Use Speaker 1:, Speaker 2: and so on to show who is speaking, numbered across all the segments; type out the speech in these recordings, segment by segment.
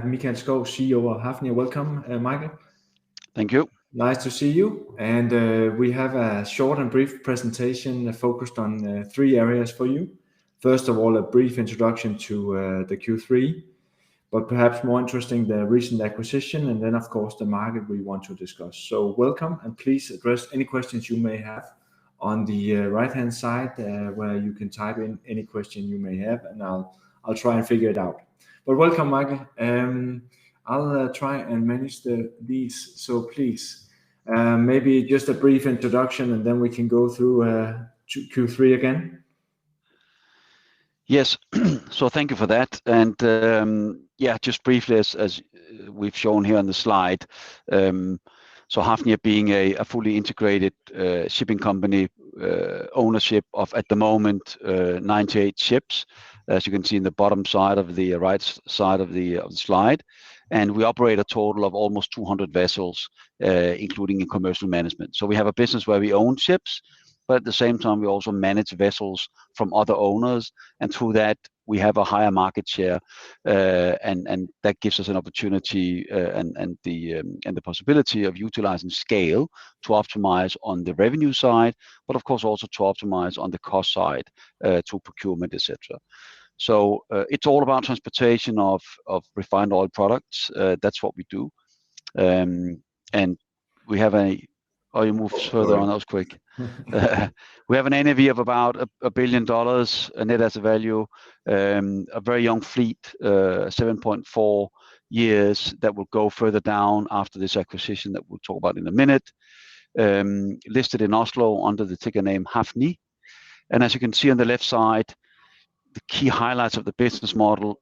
Speaker 1: Michael Skov, CEO of Hafnia. Welcome, Michael.
Speaker 2: Thank you.
Speaker 1: Nice to see you. And we have a short and brief presentation focused on three areas for you. First of all, a brief introduction to the Q3, but perhaps more interesting, the recent acquisition, and then, of course, the market we want to discuss. So welcome, and please address any questions you may have on the right-hand side where you can type in any question you may have, and I'll try and figure it out. But welcome, Michael. I'll try and manage these, so please, maybe just a brief introduction, and then we can go through Q3 again.
Speaker 2: Yes, so thank you for that. And just briefly, as we've shown here on the slide, so Hafnia being a fully integrated shipping company, ownership of, at the moment, 98 ships, as you can see in the bottom side of the right side of the slide. And we operate a total of almost 200 vessels, including in commercial management. So we have a business where we own ships, but at the same time, we also manage vessels from other owners. And through that, we have a higher market share, and that gives us an opportunity and the possibility of utilizing scale to optimize on the revenue side, but of course also to optimize on the cost side through procurement, etc. So it's all about transportation of refined oil products. That's what we do, and we have a. Oh, you moved further on. That was quick. We have an NAV of about $1 billion, a net asset value, a very young fleet, 7.4 years, that will go further down after this acquisition that we'll talk about in a minute. Listed in Oslo under the ticker name Hafnia. And as you can see on the left side, the key highlights of the business model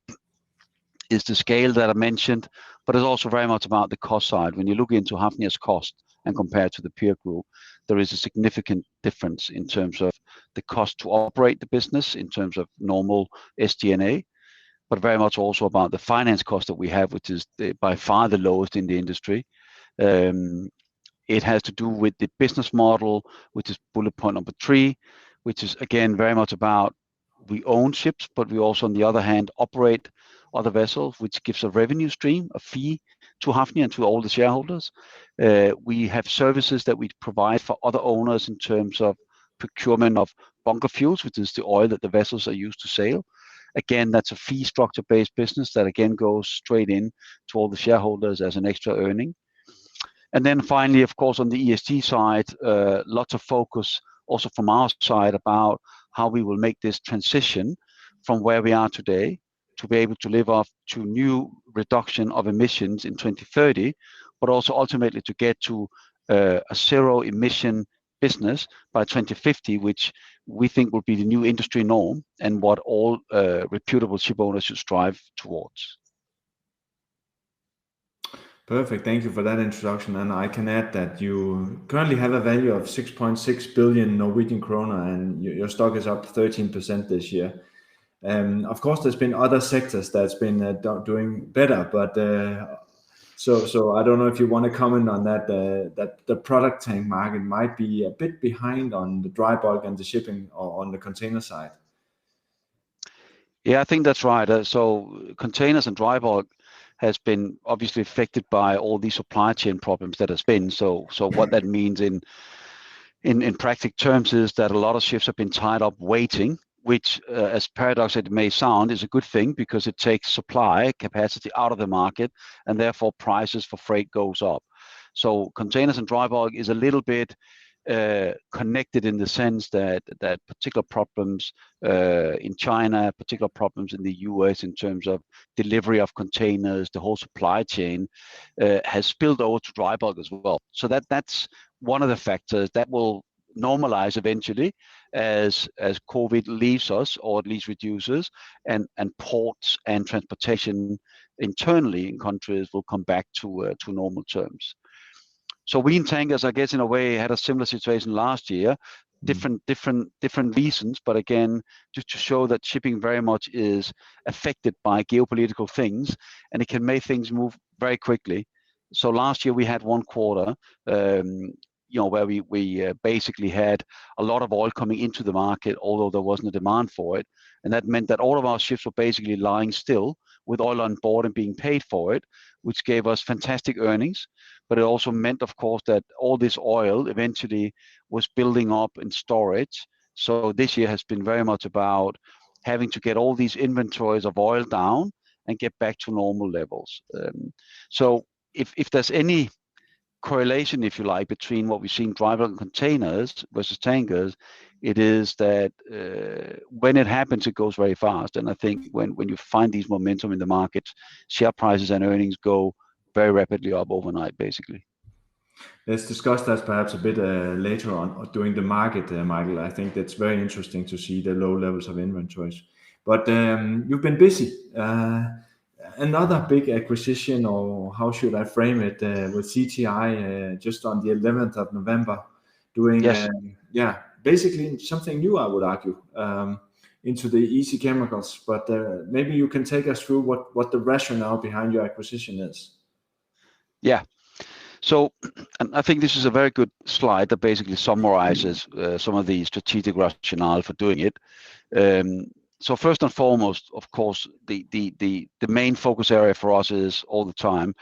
Speaker 2: is the scale that I mentioned, but it's also very much about the cost side. When you look into Hafnia's cost and compare to the peer group, there is a significant difference in terms of the cost to operate the business, in terms of normal SG&A, but very much also about the finance cost that we have, which is by far the lowest in the industry. It has to do with the business model, which is bullet point number 3, which is again very much about we own ships, but we also, on the other hand, operate other vessels, which gives a revenue stream, a fee to Hafnia and to all the shareholders. We have services that we provide for other owners in terms of procurement of bunker fuels, which is the oil that the vessels are used to sail. Again, that's a fee structure-based business that again goes straight in to all the shareholders as an extra earning. And then finally, of course, on the ESG side, lots of focus also from our side about how we will make this transition from where we are today to be able to live up to new reduction of emissions in 2030, but also ultimately to get to a zero emission business by 2050, which we think will be the new industry norm and what all reputable ship owners should strive towards.
Speaker 1: Perfect. Thank you for that introduction. And I can add that you currently have a value of 6.6 billion Norwegian kroner, and your stock is up 13% this year. Of course, there's been other sectors that's been doing better, but so I don't know if you want to comment on that. That the product tank market might be a bit behind on the dry bulk and the shipping or on the container side.
Speaker 2: Yeah, I think that's right. So containers and dry bulk has been obviously affected by all these supply chain problems that has been. So what that means in practical terms is that a lot of ships have been tied up waiting, which as paradoxical it may sound, is a good thing because it takes supply capacity out of the market and therefore prices for freight goes up. So containers and dry bulk is a little bit connected in the sense that particular problems in China, particular problems in the US in terms of delivery of containers, the whole supply chain has spilled over to dry bulk as well. So that's one of the factors that will normalize eventually as COVID leaves us, or at least reduces, and ports and transportation internally in countries will come back to normal terms. So we in tankers, I guess, in a way, had a similar situation last year, different reasons, but again, just to show that shipping very much is affected by geopolitical things, and it can make things move very quickly. So last year we had one quarter, where we basically had a lot of oil coming into the market, although there wasn't a demand for it, and that meant that all of our ships were basically lying still, with oil on board and being paid for it, which gave us fantastic earnings. But it also meant, of course, that all this oil eventually was building up in storage. So this year has been very much about having to get all these inventories of oil down and get back to normal levels. So if there's any correlation, if you like, between what we've seen dry bulk and containers versus tankers, it is that when it happens, it goes very fast. And I think when you find these momentum in the market, share prices and earnings go very rapidly up overnight, basically.
Speaker 1: Let's discuss that perhaps a bit later on during the market, Michael. I think that's very interesting to see the low levels of inventories. But you've been busy. Another big acquisition, or how should I frame it, with CTI just on the 11th of November, doing,
Speaker 2: Yes.
Speaker 1: basically something new, I would argue, into the easy chemicals. But maybe you can take us through what the rationale behind your acquisition is.
Speaker 2: Yeah. So, and I think this is a very good slide that basically summarizes some of the strategic rationale for doing it. So first and foremost, of course, the main focus area for us is all the time,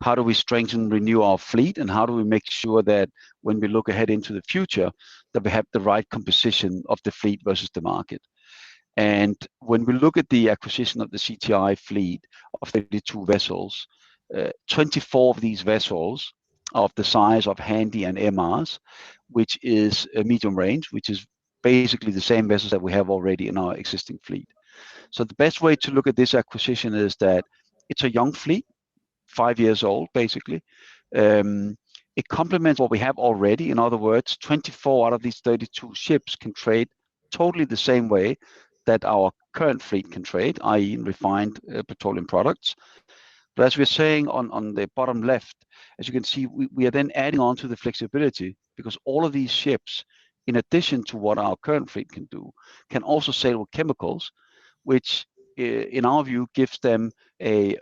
Speaker 2: how do we strengthen, renew our fleet, and how do we make sure that when we look ahead into the future, that we have the right composition of the fleet versus the market. And when we look at the acquisition of the CTI fleet of 32 vessels, 24 of these vessels are of the size of Handy and MRs, which is a medium range, which is basically the same vessels that we have already in our existing fleet. So the best way to look at this acquisition is that it's a young fleet, 5 years old, basically. It complements what we have already. In other words, 24 out of these 32 ships can trade totally the same way that our current fleet can trade, i.e. refined petroleum products. But as we're saying on the bottom left, as you can see, we are then adding on to the flexibility, because all of these ships, in addition to what our current fleet can do, can also sail with chemicals, which in our view gives them a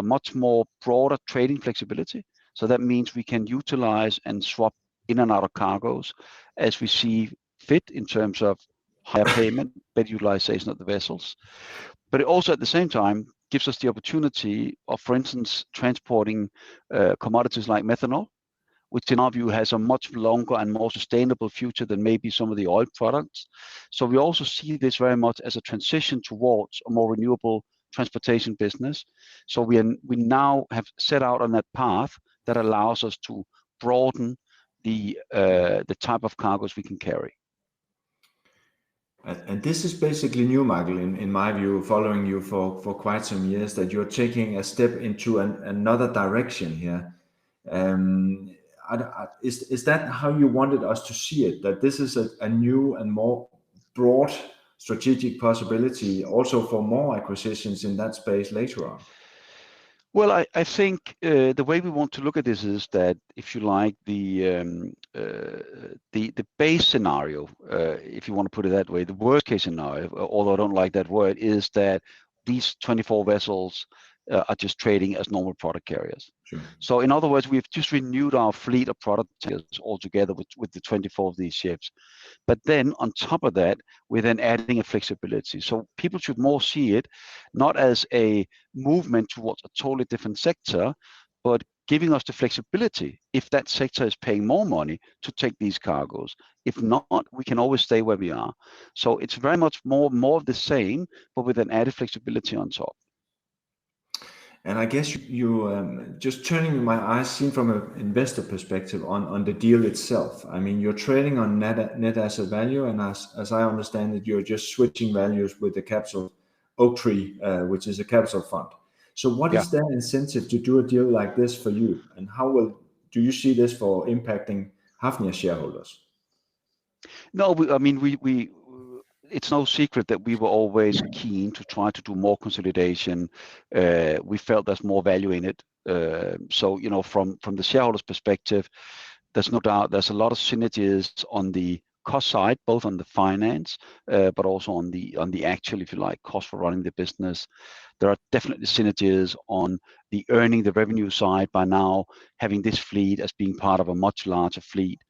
Speaker 2: much more broader trading flexibility. So that means we can utilize and swap in and out of cargoes as we see fit in terms of higher payment, better utilization of the vessels. But it also at the same time gives us the opportunity of, for instance, transporting commodities like methanol, which in our view has a much longer and more sustainable future than maybe some of the oil products. So we also see this very much as a transition towards a more renewable transportation business. So we now have set out on that path that allows us to broaden the type of cargoes we can carry.
Speaker 1: And this is basically new, Michael, in my view, following you for quite some years, that you're taking a step into another direction here. Is that how you wanted us to see it? That this is a new and more broad strategic possibility also for more acquisitions in that space later on?
Speaker 2: Well, I think the way we want to look at this is that, if you like, the base scenario, if you want to put it that way, the worst case scenario, although I don't like that word, is that these 24 vessels are just trading as normal product carriers.
Speaker 1: Sure.
Speaker 2: So in other words, we've just renewed our fleet of product carriers altogether with the 24 of these ships. But then on top of that, we're then adding a flexibility. So people should more see it not as a movement towards a totally different sector, but giving us the flexibility, if that sector is paying more money, to take these cargoes. If not, we can always stay where we are. So it's very much more of the same, but with an added flexibility on top.
Speaker 1: And I guess you just turning my eyes, seen from an investor perspective, on the deal itself. I mean, you're trading on net asset value, and as I understand it, you're just switching values with the capital Oaktree, which is a capital fund. So what is their incentive to do a deal like this for you, and how do you see this for impacting Hafnia shareholders?
Speaker 2: No, I mean, it's no secret that we were always keen to try to do more consolidation. We felt there's more value in it. So, you know, from the shareholders' perspective, there's no doubt there's a lot of synergies on the cost side, both on the finance, but also on the actual, if you like, cost for running the business. There are definitely synergies on the the revenue side by now having this fleet as being part of a much larger fleet.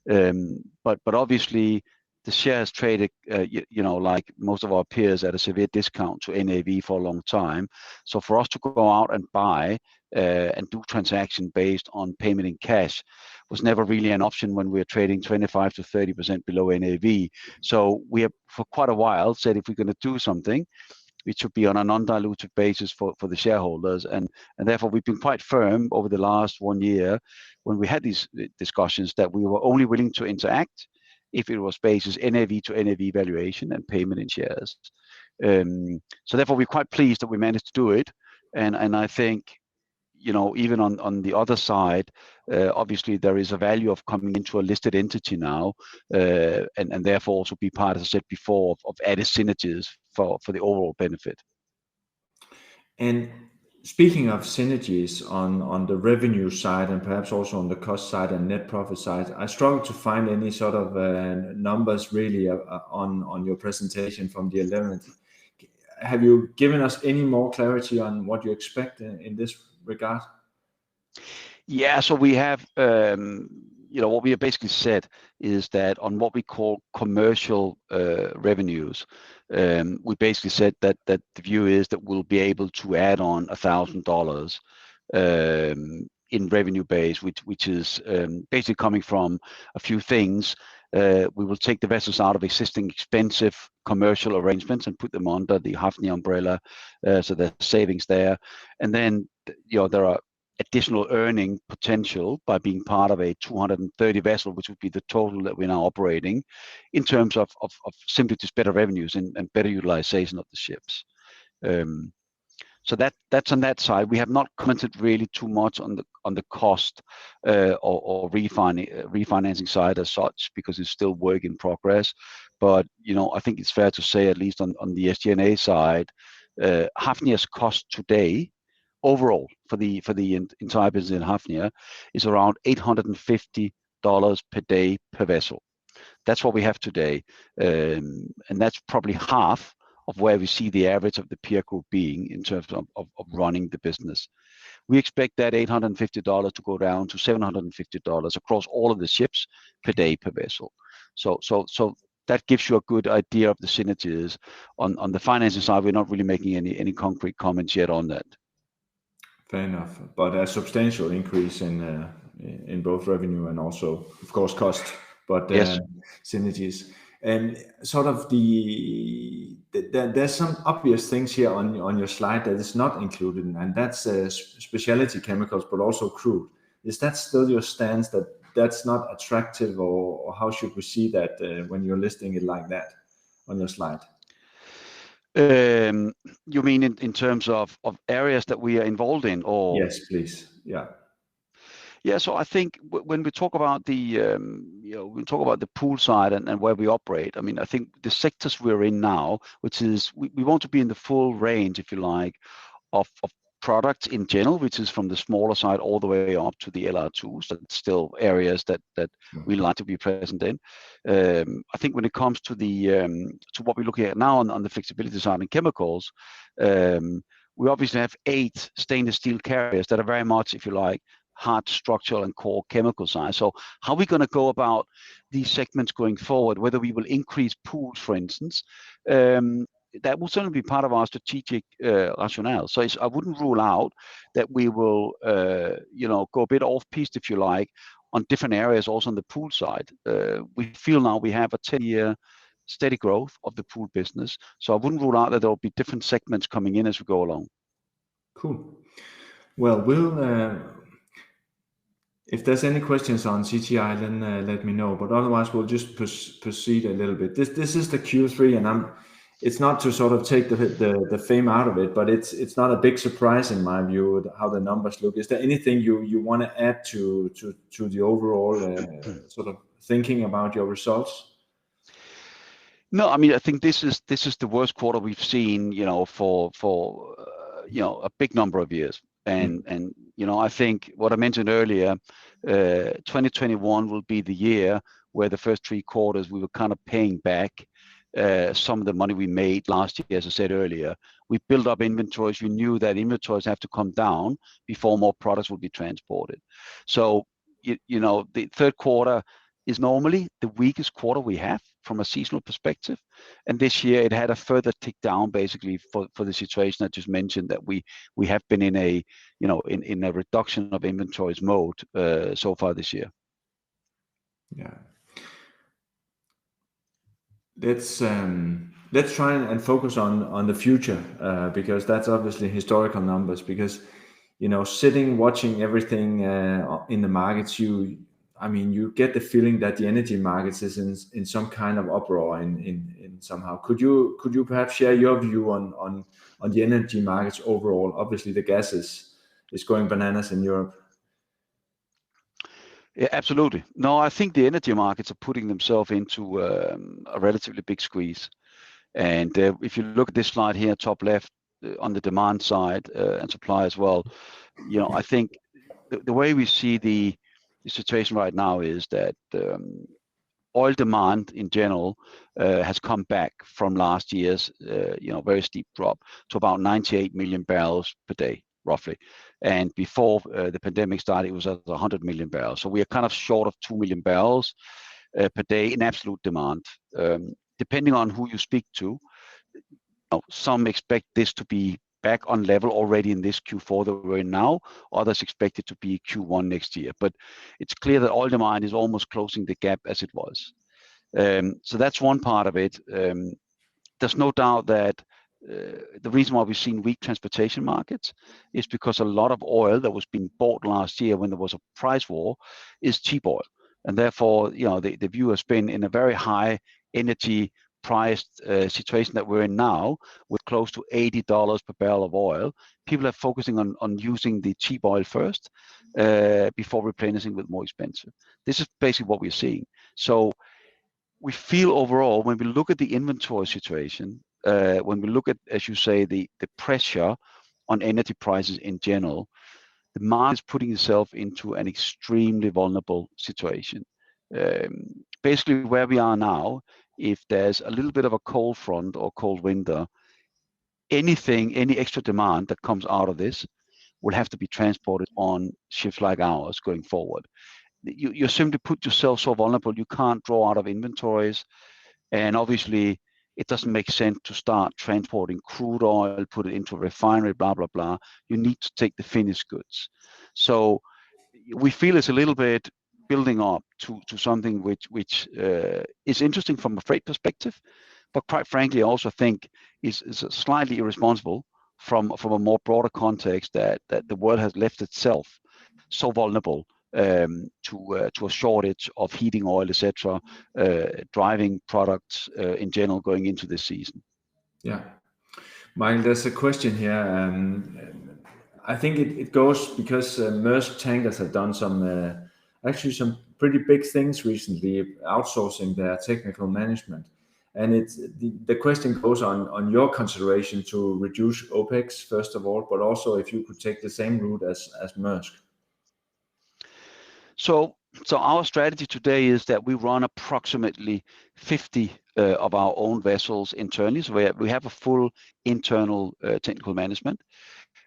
Speaker 2: But obviously, the shares traded, like most of our peers, at a severe discount to NAV for a long time. So for us to go out and buy and do transaction based on payment in cash was never really an option when we were trading 25 to 30% below NAV. So we have for quite a while said if we're going to do something, it should be on a non-dilutive basis for the shareholders. And therefore we've been quite firm over the last 1 year when we had these discussions that we were only willing to interact if it was basis NAV to NAV valuation and payment in shares. So therefore we're quite pleased that we managed to do it. And I think, even on the other side, obviously there is a value of coming into a listed entity now, and therefore also be part, as I said before, of added synergies for the overall benefit.
Speaker 1: And speaking of synergies on the revenue side and perhaps also on the cost side and net profit side, I struggle to find any sort of numbers really on your presentation from the 11th. Have you given us any more clarity on what you expect in this regard?
Speaker 2: Yeah, so we have, what we have basically said is that on what we call commercial revenues, we basically said that the view is that we'll be able to add on $1,000 in revenue base, which is basically coming from a few things. We will take the vessels out of existing expensive commercial arrangements and put them under the Hafnia umbrella, so there's savings there. And then there are additional earning potential by being part of a 230 vessel, which would be the total that we're now operating, in terms of simply just better revenues and better utilization of the ships. So that's on that side. We have not commented really too much on the cost or refinancing side as such, because it's still work in progress. But I think it's fair to say, at least on the SG&A side, Hafnia's cost today overall for the entire business in Hafnia is around $850 per day per vessel. That's what we have today, and that's probably half of where we see the average of the peer group being in terms of running the business. We expect that $850 to go down to $750 across all of the ships per day per vessel. So that gives you a good idea of the synergies. On the financing side, we're not really making any concrete comments yet on that.
Speaker 1: Fair enough, but a substantial increase in both revenue and also, of course, cost, but
Speaker 2: yes.
Speaker 1: Synergies. And sort of there's some obvious things here on your slide that is not included, and that's specialty chemicals, but also crude. Is that still your stance that that's not attractive, or how should we see that when you're listing it like that on your slide?
Speaker 2: You mean in terms of areas that we are involved in, or?
Speaker 1: Yes, please. Yeah.
Speaker 2: So I think when we talk about we talk about the pool side and where we operate. I mean, I think the sectors we're in now, which is we want to be in the full range, if you like, of products in general, which is from the smaller side all the way up to the LR2s. So it's still areas that we like to be present in. I think when it comes to to what we're looking at now on the flexibility side and chemicals, we obviously have 8 stainless steel carriers that are very much, if you like, hard structural and core chemical side. So how are we going to go about these segments going forward, whether we will increase pools, for instance, that will certainly be part of our strategic rationale. So I wouldn't rule out that we will, go a bit off-piste, if you like, on different areas also on the pool side. We feel now we have a 10-year steady growth of the pool business. So I wouldn't rule out that there will be different segments coming in as we go along.
Speaker 1: Cool. Well, if there's any questions on CTI, then let me know. But otherwise, we'll just proceed a little bit. This is the Q3, and it's not to sort of take the fame out of it, but it's not a big surprise in my view how the numbers look. Is there anything you want to add to the overall sort of thinking about your results?
Speaker 2: No, I mean, I think this is the worst quarter we've seen, for a big number of years. And I think what I mentioned earlier, 2021 will be the year where the first 3 quarters we were kind of paying back some of the money we made last year. As I said earlier, we built up inventories. We knew that inventories have to come down before more products will be transported. So the third quarter is normally the weakest quarter we have from a seasonal perspective. And this year it had a further tick down basically for the situation I just mentioned, that we have been in a, in a reduction of inventories mode so far this year.
Speaker 1: Yeah. Let's try and focus on the future, because that's obviously historical numbers. Because sitting watching everything in the markets, you get the feeling that the energy markets is in some kind of uproar in somehow. Could you perhaps share your view on the energy markets overall? Obviously, the gas is going bananas in Europe.
Speaker 2: Yeah, absolutely. No, I think the energy markets are putting themselves into a relatively big squeeze. And if you look at this slide here, top left, on the demand side and supply as well, I think the way we see the situation right now is that oil demand in general has come back from last year's very steep drop to about 98 million barrels per day, roughly. And before the pandemic started, it was at 100 million barrels. So we are kind of short of 2 million barrels per day in absolute demand. Depending on who you speak to, some expect this to be back on level already in this Q4 that we're in now. Others expect it to be Q1 next year. But it's clear that oil demand is almost closing the gap as it was. So that's one part of it. There's no doubt that the reason why we've seen weak transportation markets is because a lot of oil that was being bought last year when there was a price war is cheap oil. And therefore, the view has been in a very high energy priced situation that we're in now, with close to $80 per barrel of oil. People are focusing on using the cheap oil first before replenishing with more expensive. This is basically what we're seeing. So we feel overall, when we look at the inventory situation, when we look at, as you say, the pressure on energy prices in general, the market is putting itself into an extremely vulnerable situation. Basically, where we are now, if there's a little bit of a cold front or cold winter, any extra demand that comes out of this will have to be transported on ships like ours going forward. You simply put yourself so vulnerable, you can't draw out of inventories. And obviously, it doesn't make sense to start transporting crude oil, put it into a refinery, blah, blah, blah. You need to take the finished goods. So we feel it's a little bit building up to something which is interesting from a freight perspective, but quite frankly, I also think is slightly irresponsible from a more broader context that the world has left itself so vulnerable to a shortage of heating oil, etc., driving products in general going into this season.
Speaker 1: Yeah, Michael, there's a question here. I think it goes because Maersk Tankers have done some pretty big things recently, outsourcing their technical management. And the question goes on your consideration to reduce OPEX, first of all, but also if you could take the same route as Maersk.
Speaker 2: So our strategy today is that we run approximately 50 of our own vessels internally. So we have a full internal technical management.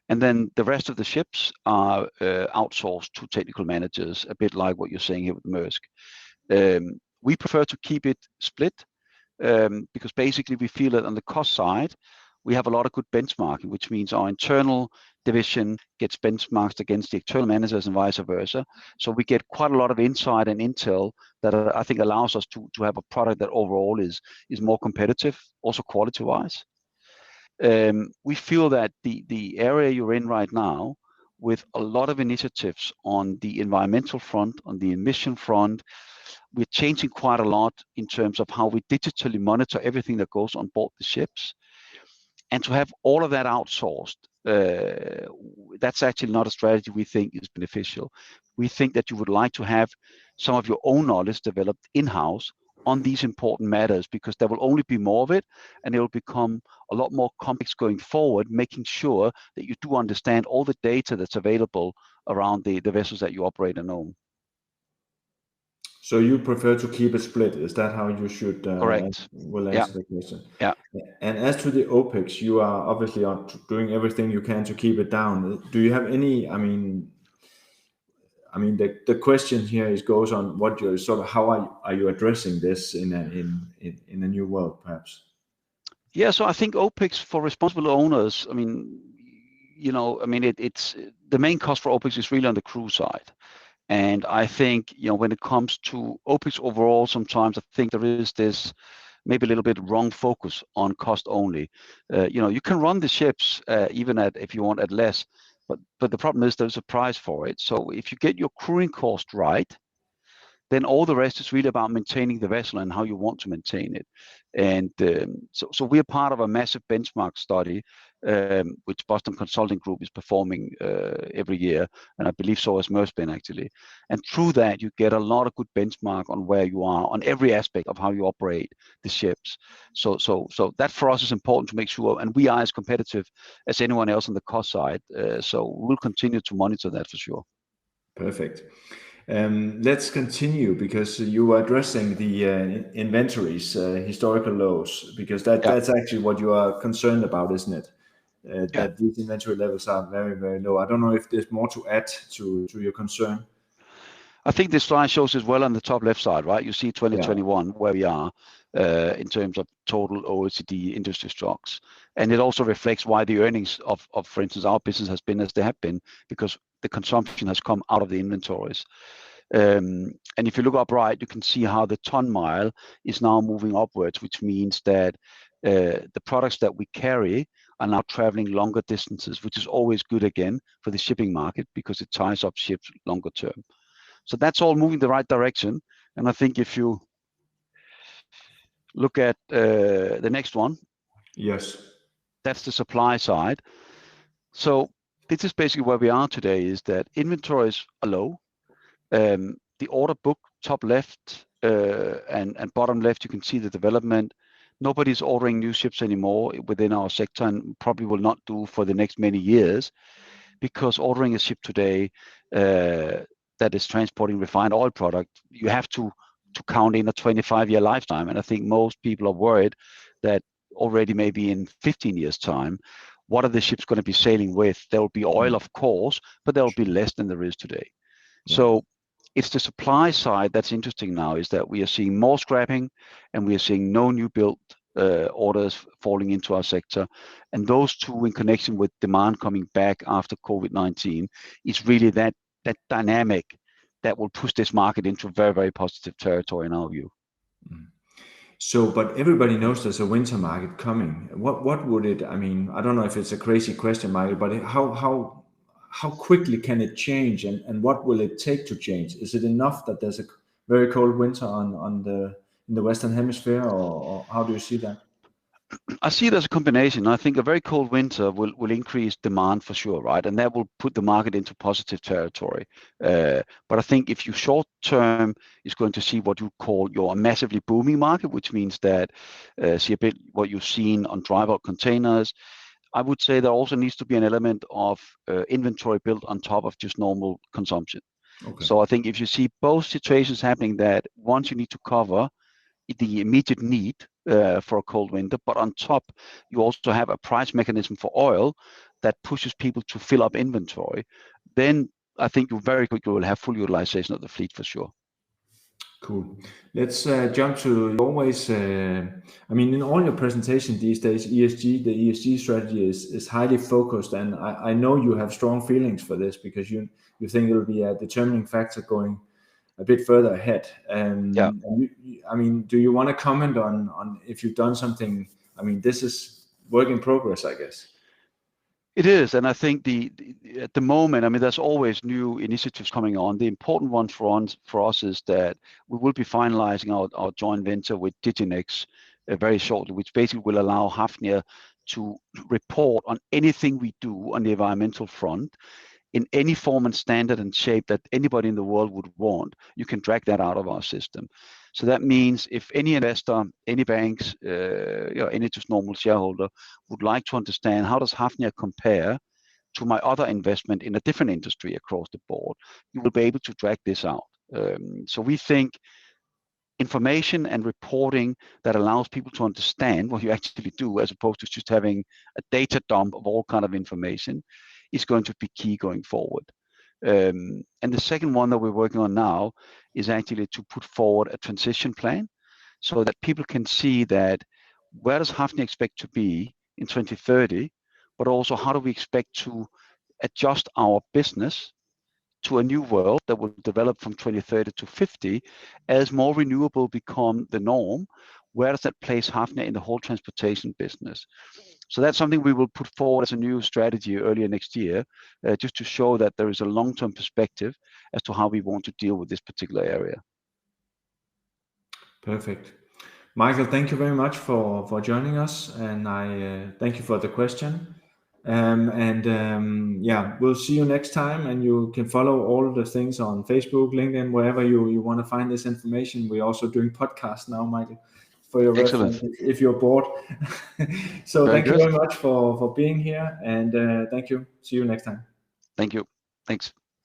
Speaker 2: And then the rest of the ships are outsourced to technical managers, a bit like what you're saying here with Maersk. We prefer to keep it split because basically we feel that on the cost side, we have a lot of good benchmarking, which means our internal division gets benchmarked against the external managers and vice versa. So we get quite a lot of insight and intel that I think allows us to have a product that overall is more competitive, also quality-wise. We feel that the area you're in right now, with a lot of initiatives on the environmental front, on the emission front, we're changing quite a lot in terms of how we digitally monitor everything that goes on board the ships. And to have all of that outsourced, that's actually not a strategy we think is beneficial. We think that you would like to have some of your own knowledge developed in-house on these important matters, because there will only be more of it, and it will become a lot more complex going forward, making sure that you do understand all the data that's available around the vessels that you operate and own.
Speaker 1: So you prefer to keep it split? Is that how you should
Speaker 2: Correct.
Speaker 1: Will answer the question?
Speaker 2: Yeah.
Speaker 1: And as to the OPEX, you are obviously doing everything you can to keep it down. Do you have any? I mean, I mean, the question here goes on what you're sort of, how are you addressing this in a new world, perhaps?
Speaker 2: Yeah, so I think OpEx for responsible owners, I mean, it's the main cost for OpEx is really on the crew side. And I think, when it comes to OpEx overall, sometimes I think there is this maybe a little bit wrong focus on cost only. You can run the ships even if you want at less, but the problem is there's a price for it. So if you get your crewing cost right, then all the rest is really about maintaining the vessel and how you want to maintain it. And so we're part of a massive benchmark study, which Boston Consulting Group is performing every year, and I believe so has Maersk been actually. And through that, you get a lot of good benchmark on where you are on every aspect of how you operate the ships. So that for us is important to make sure, and we are as competitive as anyone else on the cost side. So we'll continue to monitor that for sure.
Speaker 1: Perfect. Let's continue, because you are addressing the inventories, historical lows, because that's actually what you are concerned about, isn't it? That these inventory levels are very, very low. I don't know if there's more to add to your concern.
Speaker 2: I think this slide shows as well on the top left side, right? You see 2021, where we are in terms of total OECD industry stocks. And it also reflects why the earnings of, for instance, our business has been as they have been, because the consumption has come out of the inventories. And if you look up right, you can see how the ton mile is now moving upwards, which means that the products that we carry are now traveling longer distances, which is always good again for the shipping market, because it ties up ships longer term. So that's all moving the right direction. And I think if you look at the next one,
Speaker 1: yes,
Speaker 2: that's the supply side. So this is basically where we are today, is that inventories are low. The order book, top left and bottom left, you can see the development. Nobody's ordering new ships anymore within our sector, and probably will not do for the next many years, because ordering a ship today that is transporting refined oil product, you have to count in a 25-year lifetime. And I think most people are worried that already maybe in 15 years' time, what are the ships going to be sailing with? There will be oil, of course, but there will be less than there is today. Yeah. So it's the supply side that's interesting now, is that we are seeing more scrapping, and we are seeing no new build orders falling into our sector. And those two, in connection with demand coming back after COVID-19, is really that dynamic that will push this market into very, very positive territory in our view.
Speaker 1: So, but everybody knows there's a winter market coming. What would it, I mean, I don't know if it's a crazy question, Michael, but how quickly can it change, and what will it take to change? Is it enough that there's a very cold winter in the Western Hemisphere, or how do you see that?
Speaker 2: I see it as a combination. I think a very cold winter will increase demand for sure, right? And that will put the market into positive territory. But I think if you short term is going to see what you call your massively booming market, which means that see a bit what you've seen on dry bulk containers, I would say there also needs to be an element of inventory built on top of just normal consumption. Okay. So I think if you see both situations happening, that once you need to cover the immediate need for a cold winter, but on top you also have a price mechanism for oil that pushes people to fill up inventory, then I think you very quickly will have full utilization of the fleet for sure.
Speaker 1: Cool. Let's jump to always. I mean, in all your presentation these days, the ESG strategy is highly focused, and I know you have strong feelings for this, because you think it will be a determining factor going a bit further ahead. Yeah. I mean, do you want to comment on if you've done something? I mean, this is work in progress, I guess.
Speaker 2: It is, and I think at the moment, I mean, there's always new initiatives coming on. The important one for us is that we will be finalizing our joint venture with Diginex very shortly, which basically will allow Hafnia to report on anything we do on the environmental front in any form and standard and shape that anybody in the world would want. You can drag that out of our system. So that means if any investor, any banks, any just normal shareholder would like to understand how does Hafnia compare to my other investment in a different industry across the board, you will be able to drag this out. So we think information and reporting that allows people to understand what you actually do, as opposed to just having a data dump of all kind of information, is going to be key going forward. And the second one that we're working on now is actually to put forward a transition plan so that people can see that where does Hafnia expect to be in 2030, but also how do we expect to adjust our business to a new world that will develop from 2030 to 50 as more renewable become the norm. Where does that place Hafnia in the whole transportation business? So that's something we will put forward as a new strategy earlier next year, just to show that there is a long-term perspective as to how we want to deal with this particular area.
Speaker 1: Perfect. Michael, thank you very much for joining us, and I thank you for the question. Yeah, we'll see you next time, and you can follow all the things on Facebook, LinkedIn, wherever you want to find this information. We're also doing podcasts now, Michael, for your reference if you're bored. So thank you very much for being here, and thank you. See you next time.
Speaker 2: Thank you. Thanks.